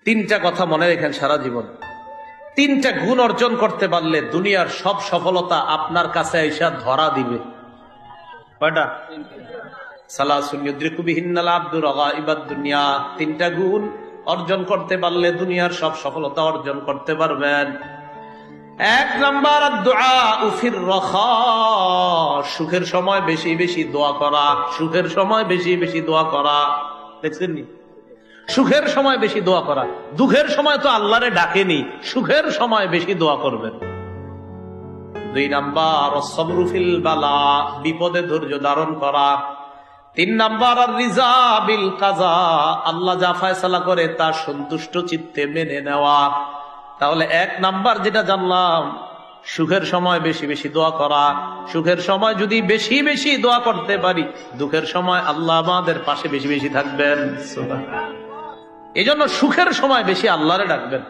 তিনটা কথা মনে রেখেন সারা জীবন। তিনটা গুণ অর্জন করতে পারলে দুনিয়ার সব সফলতা আপনার কাছে এসে ধরা দিবে। কয়টা? তিনটা গুণ অর্জন করতে পারলে দুনিয়ার সব সফলতা অর্জন করতে পারবেন। এক নাম্বার সুখের সময় বেশি বেশি দোয়া করা। সুখের সময় বেশি বেশি দোয়া করা, দেখছেন নি? সুখের সময় বেশি দোয়া করা। দুঃখের সময় তো আল্লাহরে ডাকেনি, সুখের সময় বেশি দোয়া করবেন। দুই নাম্বার সবরু ফিল বালা, বিপদে ধৈর্য ধারণ করা। তিন নাম্বার আর রিজা বিল কাজা, আল্লাহ যা ফয়সালা করে তা সন্তুষ্ট চিত্তে মেনে নেওয়া। তাহলে এক নাম্বার যেটা জানলাম, সুখের সময় বেশি বেশি দোয়া করা। সুখের সময় যদি বেশি বেশি দোয়া করতে পারি, দুঃখের সময় আল্লাহ আমাদের পাশে বেশি বেশি থাকবেন। এই জন্য সুখের সময় বেশি আল্লাহরে ডাকবেন।